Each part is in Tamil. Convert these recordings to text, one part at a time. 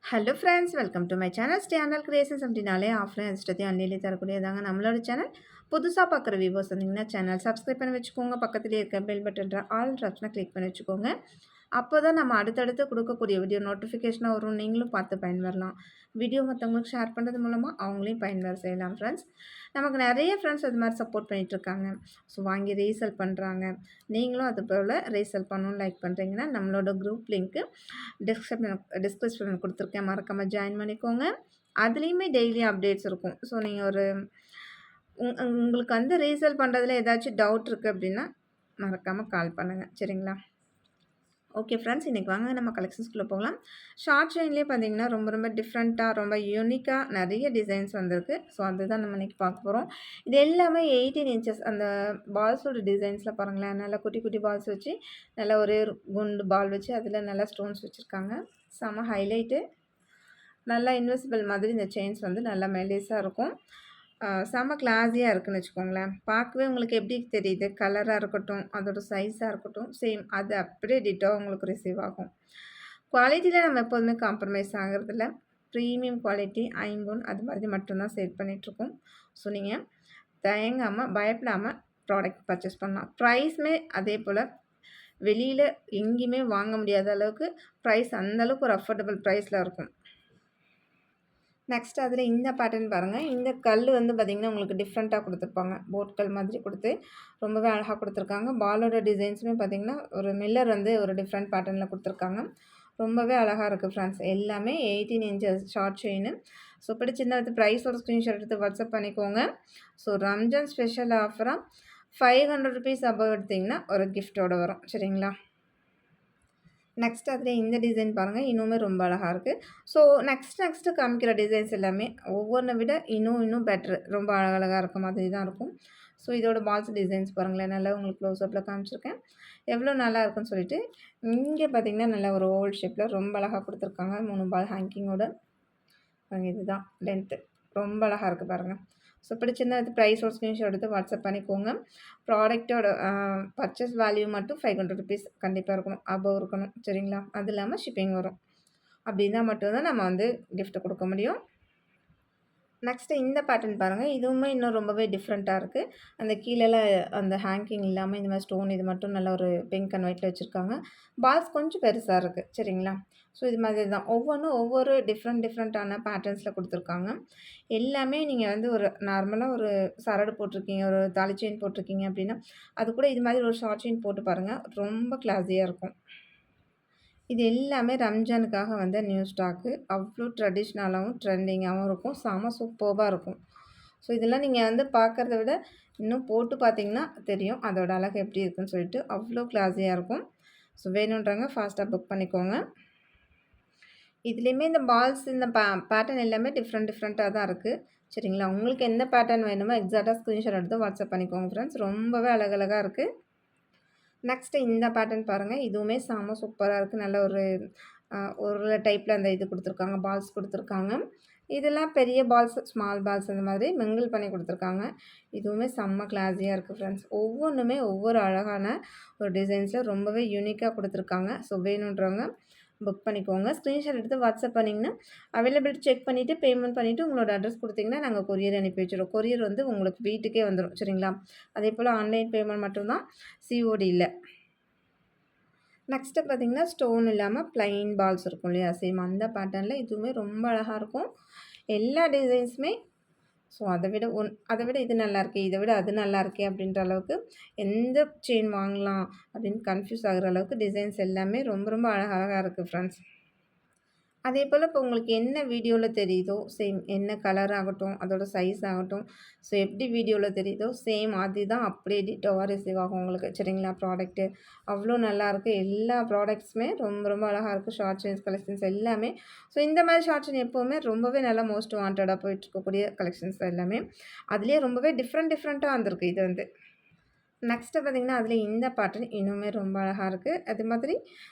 Hello friends, welcome to my channel. Channel creations அப்படின்னாலே ஆஃப்லைன் அதிர்ஷ்டத்தையும் அள்ளியிலே தரக்கூடியதாங்க நம்மளோட சேனல். புதுசாக பார்க்குற வியூவர்ஸ் வந்தீங்கன்னா சேனல் சப்ஸ்கிரைப் பண்ணி வச்சுக்கோங்க. பக்கத்துலேயே இருக்க பெல் பட்டன்ற ஆல் ஆப்ஷனை கிளிக் பண்ணி வச்சுக்கோங்க. அப்போ தான் நம்ம அடுத்தடுத்து கொடுக்கக்கூடிய வீடியோ நோட்டிஃபிகேஷனாக வரும். நீங்களும் பார்த்து பயன்பெறலாம். வீடியோ மற்றவங்களுக்கு ஷேர் பண்ணுறது மூலமாக அவங்களையும் பயன்பெற செய்யலாம் ஃப்ரெண்ட்ஸ். நமக்கு நிறைய ஃப்ரெண்ட்ஸ் அது மாதிரி சப்போர்ட் பண்ணிகிட்ருக்காங்க. ஸோ வாங்கி ரீசேல் பண்ணுறாங்க. நீங்களும் அது போல் ரீசேல் பண்ணணும்னு லைக் பண்ணுறீங்கன்னா நம்மளோட குரூப் லிங்க்கு டிஸ்கிரிப்ஷனில் கொடுத்துருக்கேன். மறக்காமல் ஜாயின் பண்ணிக்கோங்க. அதுலேயுமே டெய்லி அப்டேட்ஸ் இருக்கும். ஸோ நீங்கள் ஒரு உங்களுக்கு வந்து ரீசேல் பண்ணுறதுல ஏதாச்சும் டவுட் இருக்குது அப்படின்னா மறக்காமல் கால் பண்ணுங்கள். சரிங்களா? ஓகே ஃப்ரெண்ட்ஸ், இன்றைக்கி வாங்க நம்ம கலெக்ஷன்ஸ்குள்ளே போகலாம். ஷார்ட் செயின்லேயே பார்த்தீங்கன்னா ரொம்ப டிஃப்ரெண்ட்டாக ரொம்ப யூனிக்காக நிறைய டிசைன்ஸ் வந்திருக்கு. ஸோ அதுதான் நம்ம இன்றைக்கி பார்க்க போகிறோம். இது எல்லாமே 18 இன்ச்சஸ் அந்த பால்ஸோட டிசைன்ஸில் பாருங்களேன். நல்லா குட்டி குட்டி பால்ஸ் வச்சு நல்லா ஒரே ஒரு குண்டு பால் வச்சு அதில் நல்லா ஸ்டோன்ஸ் வச்சுருக்காங்க. செம ஹைலைட்டு. நல்லா இன்விசிபிள் மாதிரி இந்த செயின்ஸ் வந்து நல்லா மெலிஸாக இருக்கும். செம கிளாஸியாக இருக்குதுன்னு வச்சுக்கோங்களேன். பார்க்கவே உங்களுக்கு எப்படி தெரியுது, கலராக இருக்கட்டும், அதோட சைஸாக இருக்கட்டும், சேம் அது அப்படியே டிட்டோ உங்களுக்கு ரிசீவ் ஆகும். குவாலிட்டியில் நம்ம எப்போதுமே காம்ப்ரமைஸ் ஆகிறதில்ல. ப்ரீமியம் குவாலிட்டி, ஐம்பொன் அது மாதிரி மட்டும்தான் சேல் பண்ணிகிட்ருக்கோம். ஸோ நீங்கள் தயங்காமல் பயப்படாமல் ப்ராடக்ட் பர்ச்சேஸ் பண்ணலாம். ப்ரைஸுமே அதே போல் வெளியில் எங்கேயுமே வாங்க முடியாத அளவுக்கு ப்ரைஸ் அந்தளவுக்கு ஒரு அஃபோர்டபுள் ப்ரைஸில் இருக்கும். நெக்ஸ்ட் அதில் இந்த பேட்டர்ன் பாருங்கள். இந்த கல் வந்து பார்த்திங்கன்னா உங்களுக்கு டிஃப்ரெண்ட்டாக கொடுத்துருப்பாங்க. போட் கல் மாதிரி கொடுத்து ரொம்பவே அழகாக கொடுத்துருக்காங்க. பாலோட டிசைன்ஸுமே பார்த்திங்கன்னா ஒரு மில்லர் வந்து ஒரு டிஃப்ரெண்ட் பேட்டர்னில் கொடுத்துருக்காங்க. ரொம்பவே அழகாக இருக்குது ஃப்ரெண்ட்ஸ். எல்லாமே 18 இன்ச்சஸ் ஷார்ட் செயின். ஸோ பிடிச்சிருந்தா ப்ரைஸோட ஸ்க்ரீன்ஷாட் எடுத்து வாட்ஸ்அப் பண்ணிக்கோங்க. ஸோ ரம்ஜான் ஸ்பெஷல் ஆஃபராக 500 ருபீஸ் அபவ் எடுத்திங்கன்னா ஒரு கிஃப்ட்டோடு வரும். சரிங்களா? நெக்ஸ்ட் அதில் இந்த டிசைன் பாருங்கள். இன்னுமே ரொம்ப அழகாக இருக்குது. ஸோ நெக்ஸ்ட்டு காமிக்கிற டிசைன்ஸ் எல்லாமே ஒவ்வொன்றை விட இன்னும் பெட்ரு. ரொம்ப அழகழகாக இருக்க மாதிரி தான் இருக்கும். ஸோ இதோட பால்ஸ் டிசைன்ஸ் பாருங்களேன். நல்லா உங்களுக்கு க்ளோஸ்அப்பில் காமிச்சிருக்கேன். எவ்வளோ நல்லா இருக்குன்னு சொல்லிட்டு இங்கே பார்த்திங்கன்னா நல்லா ஒரு ஓவல் ஷேப்பில் ரொம்ப அழகாக கொடுத்துருக்காங்க. 3 பால் ஹேங்கிங்கோட. இதுதான் லென்த்து. ரொம்ப அழகாக இருக்குது பாருங்கள். ஸோ பிடிச்சிருந்தா அது ப்ரைஸோட ஸ்க்ரீன்ஷாட் எடுத்து வாட்ஸ்அப் பண்ணிக்கோங்க. ப்ராடக்ட்டோட பர்ச்சேஸ் வேல்யூ மட்டும் 500 ருபீஸ் கண்டிப்பாக இருக்கணும், அபவ் இருக்கணும். சரிங்களா? அது இல்லாமல் ஷிப்பிங் வரும். அப்படின்னா மட்டும்தான் நம்ம வந்து கிஃப்ட் கொடுக்க முடியும். நெக்ஸ்ட்டு இந்த பேட்டர்ன் பாருங்கள். இதுவுமே இன்னும் ரொம்பவே டிஃப்ரெண்ட்டாக இருக்குது. அந்த கீழெல்லாம் அந்த ஹேங்கிங் இல்லாமல் இந்த மாதிரி ஸ்டோன் இது மட்டும் நல்லா ஒரு பிங்க் அண்ட் ஒயிட்டில் வச்சுருக்காங்க. பால்ஸ் கொஞ்சம் பெருசாக இருக்குது. சரிங்களா? ஸோ இது மாதிரி தான் ஒவ்வொன்றும் ஒவ்வொரு டிஃப்ரெண்ட்டான பேட்டர்ன்ஸில் கொடுத்துருக்காங்க. எல்லாமே நீங்கள் வந்து ஒரு நார்மலாக ஒரு சரடு போட்டிருக்கீங்க, ஒரு தாலி செயின் போட்டிருக்கீங்க அப்படின்னா அது கூட இது மாதிரி ஒரு ஷார்ட் செயின் போட்டு பாருங்கள். ரொம்ப கிளாஸியாக இருக்கும். இது எல்லாமே ரம்ஜானுக்காக வந்த நியூ ஸ்டாக்கு. அவ்வளோ ட்ரெடிஷ்னலாகவும் ட்ரெண்டிங்காகவும் இருக்கும். செம சூப்பர்பாக இருக்கும். ஸோ இதெல்லாம் நீங்கள் வந்து பார்க்குறத விட இன்னும் போட்டு பார்த்தீங்கன்னா தெரியும் அதோட அழகு எப்படி இருக்குன்னு சொல்லிட்டு. அவ்வளோ கிளாஸியாக இருக்கும். ஸோ வேணுன்றவங்க ஃபாஸ்ட்டாக புக் பண்ணிக்கோங்க. இதுலேயுமே இந்த பால்ஸ் இந்த பேட்டர்ன் எல்லாமே டிஃப்ரெண்ட்டாக தான் இருக்குது. சரிங்களா? உங்களுக்கு எந்த பேட்டர்ன் வேணுமோ எக்ஸாக்டாக ஸ்க்ரீன்ஷாட் எடுத்து வாட்ஸ்அப் பண்ணிக்கோங்க ஃப்ரெண்ட்ஸ். ரொம்பவே அழகழகாக இருக்குது. நெக்ஸ்ட்டு இந்த பேட்டர்ன் பாருங்கள். இதுவுமே செம சூப்பராக இருக்குது. நல்ல ஒரு டைப்பில் அந்த இது கொடுத்துருக்காங்க. பால்ஸ் கொடுத்துருக்காங்க. இதெல்லாம் பெரிய பால்ஸ், ஸ்மால் பால்ஸ் அந்த மாதிரி மிங்கிள் பண்ணி கொடுத்துருக்காங்க. இதுவுமே செம்ம கிளாஸியாக இருக்குது ஃப்ரெண்ட்ஸ். ஒவ்வொன்றுமே ஒவ்வொரு அழகான ஒரு டிசைன்ஸில் ரொம்பவே யூனிக்காக கொடுத்துருக்காங்க. ஸோ வேணுன்றவங்க புக் பண்ணிக்கோங்க. ஸ்க்ரீன்ஷாட் எடுத்து வாட்ஸ்அப் பண்ணிங்கன்னா அவைலபிலிட்டி செக் பண்ணிவிட்டு பேமெண்ட் பண்ணிவிட்டு உங்களோட அட்ரஸ் கொடுத்தீங்கன்னா நாங்கள் கொரியர் அனுப்பி வச்சுருவோம். கொரியர் வந்து உங்களுக்கு வீட்டுக்கே வந்துடும். சரிங்களா? அதே போல் ஆன்லைன் பேமெண்ட் மட்டும்தான், சிஓடி இல்லை. நெக்ஸ்ட்டு பார்த்திங்கன்னா ஸ்டோன் இல்லாமல் ப்ளைன் பால்ஸ் இருக்கும் இல்லையா? சேம் அந்த பேட்டர்னில் இதுவுமே ரொம்ப அழகாக இருக்கும். எல்லா டிசைன்ஸுமே ஸோ அதை விட இது நல்லாயிருக்கு, இதை விட அது நல்லாயிருக்கே அப்படின்ற அளவுக்கு எந்த செயின் வாங்கலாம் அப்படின்னு கன்ஃப்யூஸ் ஆகிற அளவுக்கு டிசைன்ஸ் எல்லாமே ரொம்ப அழகாக இருக்குது ஃப்ரெண்ட்ஸ். அதே போல் இப்போ உங்களுக்கு என்ன வீடியோவில் தெரியுதோ சேம் என்ன கலர் ஆகட்டும், அதோட சைஸ் ஆகட்டும், ஸோ எப்படி வீடியோவில் தெரியுதோ சேம் அதுதான் அப்படியே டிட்டோவாக ரிசீவ் ஆகும் உங்களுக்கு. சரிங்களா? ப்ராடக்ட்டு அவ்வளோ நல்லாயிருக்கு. எல்லா ப்ராடக்ட்ஸுமே ரொம்ப அழகாக இருக்குது. ஷார்ட் செயின்ஸ் கலெக்ஷன்ஸ் எல்லாமே. ஸோ இந்த மாதிரி ஷார்ட் செயின் எப்போவுமே ரொம்பவே நல்லா மோஸ்ட் வாண்டடாக போயிட்டுருக்கக்கூடிய கலெக்ஷன்ஸ் எல்லாமே. அதுலேயே ரொம்பவே டிஃப்ரெண்ட்டாக வந்திருக்கு இது வந்து. நெக்ஸ்ட்டு பார்த்திங்கன்னா அதில் இந்த பேட்டர்ன் இன்னுமே ரொம்ப அழகாக இருக்குது. அது மாதிரி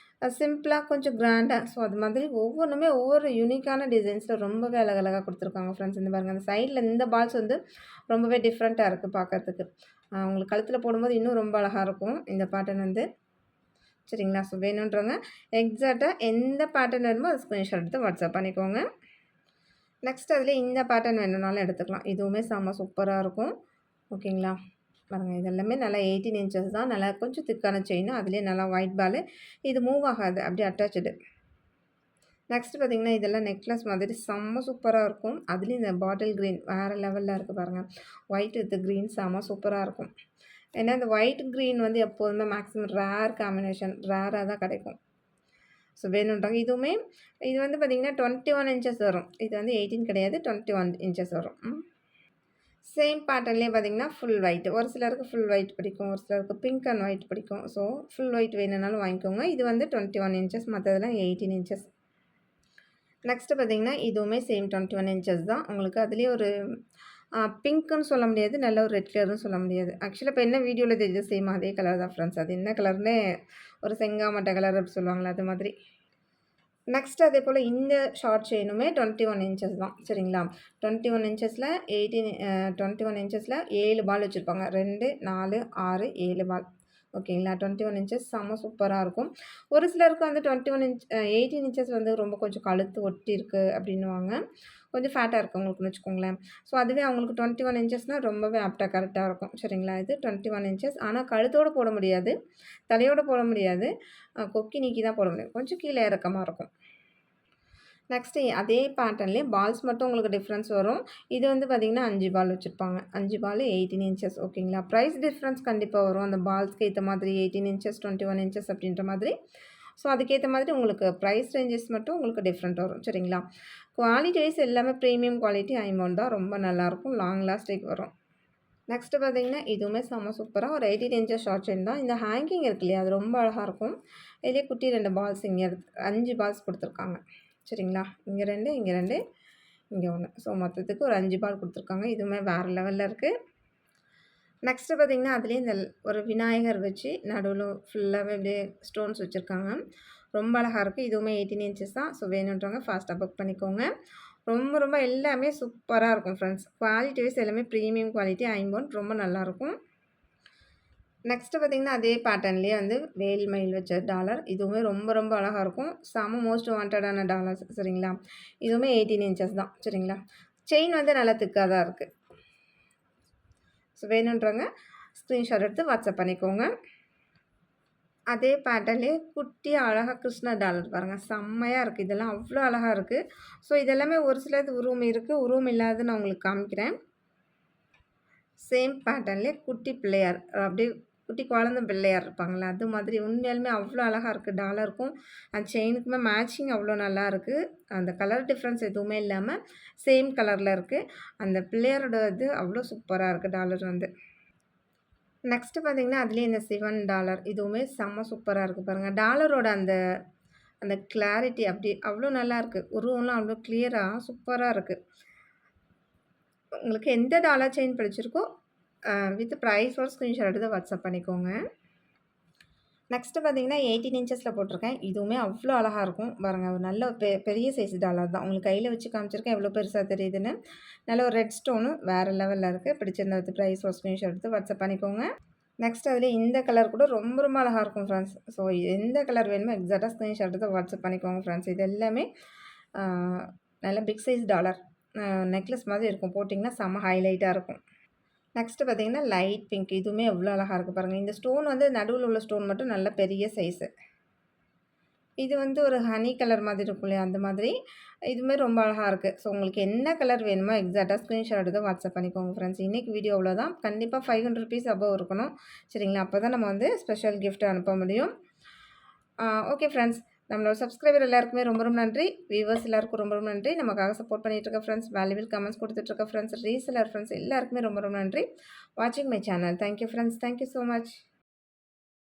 சிம்பிளாக கொஞ்சம் கிராண்டாக. ஸோ அது மாதிரி ஒவ்வொன்றுமே ஒவ்வொரு யூனிக்கான டிசைன்ஸில் ரொம்பவே அழகழகாக கொடுத்துருக்காங்க ஃப்ரெண்ட்ஸ். இந்த பாருங்கள், அந்த சைடில் இந்த பால்ஸ் வந்து ரொம்பவே டிஃப்ரெண்ட்டாக இருக்குது பார்க்குறதுக்கு. உங்களுக்கு கழுத்தில் போடும்போது இன்னும் ரொம்ப அழகாக இருக்கும் இந்த பேட்டர்ன் வந்து. சரிங்களா? ஸோ வேணுன்றவங்க எக்ஸாக்ட்டா எந்த பேட்டர்ன் வேணுமோ அது ஸ்க்ரீன்ஷாட் எடுத்து வாட்ஸ்அப் பண்ணிக்கோங்க. நெக்ஸ்ட் அதிலே இந்த பேட்டர்ன் வேணும்னாலும் எடுத்துக்கலாம். இதுவுமே செம்ம சூப்பரா இருக்கும். ஓகேங்களா? பாருங்க இது எல்லாமே நல்லா 18 இன்ச்சஸ் தான். நல்லா கொஞ்சம் திக்கான செயின். அதிலேயே நல்லா ஒயிட் பாலு. இது மூவ் ஆகாது. அப்படியே அட்டாச்டு. நெக்ஸ்ட் பார்த்தீங்கன்னா, இதெல்லாம் நெக்லஸ் மாதிரி செம்ம சூப்பரா இருக்கும். அதுலேயும் இந்த பாட்டில் கிரீன் வேற லெவல்ல இருக்கு பாருங்க. ஒயிட் வித் கிரீன் செம்ம சூப்பரா இருக்கும். ஏன்னா, இந்த ஒயிட் கிரீன் வந்து எப்போதுமே மேக்ஸிமம் ரேர் காம்பினேஷன். ரேரா தான் கிடைக்கும். ஸோ வேணுன்றாங்க. இதுவுமே இது வந்து பார்த்தீங்கன்னா 21 இன்ச்சஸ் வரும். இது வந்து 18 கிடையாது. 21 இன்ச்சஸ் வரும். சேம் பேட்டர்ன்லேயே பார்த்தீங்கன்னா, ஃபுல் ஒயிட். ஒரு சிலருக்கு ஃபுல் ஒயிட் பிடிக்கும். ஒரு சிலருக்கு பிங்க் அண்ட் ஒயிட் பிடிக்கும். ஸோ ஃபுல் ஒயிட் வேணும்னாலும் வாங்கிக்கோங்க. இது வந்து 21 இன்ச்சஸ். மற்றதெல்லாம் 18 இன்ச்சஸ். நெக்ஸ்ட்டு பார்த்தீங்கன்னா, இதுவுமே சேம் 21 இன்ச்சஸ் தான். உங்களுக்கு அதுலேயே ஒரு பிங்க்குன்னு சொல்ல முடியாது. நல்ல ஒரு ரெட் கலர்னு சொல்ல முடியாது. ஆக்சுவலா இப்போ என்ன வீடியோவில் தெரியுது சேம் அதே கலர் தான் ஃப்ரெண்ட்ஸ். அது என்ன கலர்னு ஒரு செங்காமட்டை கலர் அப்படி சொல்லுவாங்கள்ல அது மாதிரி. நெக்ஸ்ட் அதே போல் இந்த ஷார்ட் செயினுமே 21 இன்ச்சஸ் தான். சரிங்களா? 21 இன்ச்சஸில் 21 இன்ச்சஸில் 7 பால் வச்சுருப்பாங்க. 2, 4, 6, 7 பால். ஓகேங்களா? 21 இன்ச்சஸ் செம்ம சூப்பராக இருக்கும். ஒரு சிலருக்கு வந்து 18 இன்ச்சஸ் வந்து ரொம்ப கொஞ்சம் கழுத்து ஒட்டியிருக்கு அப்படின்னுவாங்க. கொஞ்சம் ஃபேட்டாக இருக்கவங்களுக்குன்னு வச்சுக்கோங்களேன். ஸோ அதுவே அவங்களுக்கு 21 இன்ச்சஸ்னால் ரொம்பவே ஆப்டாக கரெக்டாக இருக்கும். சரிங்களா? இது 21 இன்ச்சஸ். ஆனால் கழுத்தோடு போட முடியாது. தலையோடு போட முடியாது. கொக்கி நீக்கி தான் போட முடியும். கொஞ்சம் கீழே இறக்கமா இருக்கும். நெக்ஸ்ட்டு அதே பேட்டர்ன்லேயே பால்ஸ் மட்டும் உங்களுக்கு டிஃப்ரென்ஸ் வரும். இது வந்து பார்த்திங்கன்னா 5 பால் வச்சுருப்பாங்க. 5 பால் 18 இன்ச்சஸ். ஓகேங்களா? ப்ரைஸ் டிஃப்ரென்ஸ் கண்டிப்பாக வரும். அந்த பால்ஸ்க்கு ஏற்ற மாதிரி 18 இன்ச்சஸ் 21 இன்ச்சஸ் அப்படின்ற மாதிரி. ஸோ அதுக்கேற்ற மாதிரி உங்களுக்கு ப்ரைஸ் ரேஞ்சஸ் மட்டும் உங்களுக்கு டிஃப்ரெண்ட் வரும். சரிங்களா? குவாலிட்டி வைஸ் எல்லாமே ப்ரீமியம் குவாலிட்டி ஐமோன் தான். ரொம்ப நல்லாயிருக்கும். லாங் லாஸ்டிக் வரும். நெக்ஸ்ட்டு பார்த்தீங்கன்னா, இதுவுமே செம்ம சூப்பராக ஒரு 18 இன்ச்சஸ் ஷார்ட் செயின் தான். இந்த ஹேங்கிங் இருக்கு இல்லையா? அது ரொம்ப அழகாக இருக்கும். இதுலேயே குட்டி 2 பால்ஸ் இங்கே 5 பால்ஸ் கொடுத்துருக்காங்க. சரிங்களா? இங்கே 2, இங்கே 2, இங்கே 1. ஸோ மொத்தத்துக்கு ஒரு 5 பால் கொடுத்துருக்காங்க. இதுவுமே வேறு லெவலில் இருக்குது. நெக்ஸ்ட்டு பார்த்தீங்கன்னா, அதுலேயே இந்த ஒரு விநாயகர் வச்சு நடுவில் ஃபுல்லாகவே அப்படியே ஸ்டோன்ஸ் வச்சுருக்காங்க. ரொம்ப அழகாக இருக்குது. இதுவுமே 18 இன்ச்சஸ் தான். ஸோ வேணுன்றவங்க ஃபாஸ்ட்டாக புக் பண்ணிக்கோங்க. ரொம்ப ரொம்ப எல்லாமே சூப்பராக இருக்கும் ஃப்ரெண்ட்ஸ். குவாலிட்டி வைஸ் எல்லாமே ப்ரீமியம் குவாலிட்டி ஐம்பொன் ரொம்ப நல்லாயிருக்கும். நெக்ஸ்ட்டு பார்த்திங்கன்னா, அதே பேட்டர்ன்லேயே வந்து வேல் மயில் வச்ச டாலர். இதுவுமே ரொம்ப ரொம்ப அழகாக இருக்கும். செம மோஸ்ட் வாண்டடான டாலர்ஸ். சரிங்களா? இதுவுமே 18 இன்ச்சஸ் தான். சரிங்களா? செயின் வந்து நல்லா திக்காக தான் இருக்குது. ஸோ வேணுன்றவங்க ஸ்க்ரீன்ஷாட் எடுத்து வாட்ஸ்அப் பண்ணிக்கோங்க. அதே பேட்டர்ன்லேயே குட்டியாக அழகாக கிருஷ்ணா டாலர் பாருங்கள். செம்மையாக இருக்குது. இதெல்லாம் அவ்வளோ அழகாக இருக்குது. ஸோ இதெல்லாமே ஒரு சிலது உருவம் இருக்குது. உருவம் இல்லாத நான் உங்களுக்கு காமிக்கிறேன். சேம் பேட்டர்ன்லேயே குட்டி பிள்ளையார் அப்படியே குட்டி குழந்த பிள்ளையார் இருப்பாங்களே அது மாதிரி உண்மையாலுமே அவ்வளோ அழகாக இருக்குது. டாலருக்கும் அந்த செயினுக்குமே மேட்சிங் அவ்வளோ நல்லா இருக்குது. அந்த கலர் டிஃப்ரென்ஸ் எதுவுமே இல்லாமல் சேம் கலரில் இருக்குது. அந்த பிள்ளையாரோட இது அவ்வளோ சூப்பராக இருக்குது டாலர் வந்து. நெக்ஸ்ட்டு பார்த்திங்கன்னா, அதுலேயே இந்த சிவன் டாலர் இதுவுமே செம்ம சூப்பராக இருக்குது பாருங்கள். டாலரோட அந்த அந்த கிளாரிட்டி அப்படி அவ்வளோ நல்லாயிருக்கு. உருவம்லாம் அவ்வளோ கிளியராக சூப்பராக இருக்குது. உங்களுக்கு எந்த டாலர் செயின் பிடிச்சிருக்கோ வித் ப்ரைஸோட ஸ்க்ரீன்ஷாட் எடுத்து வாட்ஸ்அப் பண்ணிக்கோங்க. நெக்ஸ்ட்டு பார்த்தீங்கன்னா 18 இன்ச்சஸில் போட்டிருக்கேன். இதுவுமே அவ்வளோ அழகாக இருக்கும் பாருங்கள். ஒரு நல்ல பெரிய சைஸ் டாலர் தான். உங்களுக்கு கையில் வச்சு காமிச்சிருக்கேன் எவ்வளோ பெருசாக தெரியுதுன்னு. நல்ல ஒரு ரெட் ஸ்டோனு வேறு லெவலில் இருக்குது. பிடிச்சிருந்த வித் ப்ரைஸோட ஸ்க்ரீன்ஷாட் எடுத்து வாட்ஸ்அப் பண்ணிக்கோங்க. நெக்ஸ்ட் அதில் இந்த கலர் கூட ரொம்ப ரொம்ப அழகாக இருக்கும் ஃப்ரெண்ட்ஸ். ஸோ எந்த கலர் வேணுமோ எக்ஸாக்டாக ஸ்க்ரீன்ஷாட் எடுத்து வாட்ஸ்அப் பண்ணிக்கோங்க ஃப்ரெண்ட்ஸ். இது எல்லாமே நல்ல பிக் சைஸ் டாலர் நெக்லஸ் மாதிரி இருக்கும். போட்டிங்கன்னா செம்ம ஹைலைட்டாக இருக்கும். நெக்ஸ்ட்டு பார்த்தீங்கன்னா லைட் பிங்க். இதுவுமே எவ்வளோ அழகாக இருக்குது பாருங்கள். இந்த ஸ்டோன் வந்து நடுவில் உள்ள ஸ்டோன் மட்டும் நல்ல பெரிய சைஸு. இது வந்து ஒரு ஹனி கலர் மாதிரி இருக்கும் இல்லையா அந்த மாதிரி. இதுவுமே ரொம்ப அழகாக இருக்குது. ஸோ உங்களுக்கு என்ன கலர் வேணுமோ எக்ஸாக்டாக ஸ்க்ரீன்ஷாட் எடுத்து வாட்ஸ்அப் பண்ணிக்கோங்க ஃப்ரெண்ட்ஸ். இன்றைக்கி வீடியோ அவ்வளோதான். கண்டிப்பாக 500 ருபீஸ் அபவ் இருக்கணும். சரிங்களா? அப்போ தான் நம்ம வந்து ஸ்பெஷல் கிஃப்ட் அனுப்ப முடியும். Okay friends. நம்மளோட சப்ஸ்கிரைபர் எல்லாருக்குமே ரொம்ப ரொம்ப நன்றி. வியூவர்ஸ் எல்லாருக்கும் ரொம்ப ரொம்ப நன்றி. நமக்காக சப்போர்ட் பண்ணிட்டு இருக்க ஃப்ரெண்ட்ஸ், வேல்யூபிள் கமெண்ட்ஸ் கொடுத்துட்ருக்க ஃப்ரெண்ட்ஸ், ரீசெலர் ஃப்ரெண்ட்ஸ் எல்லாருக்குமே ரொம்ப ரொம்ப நன்றி. வாட்சிங் my channel. Thank you friends. Thank you so much.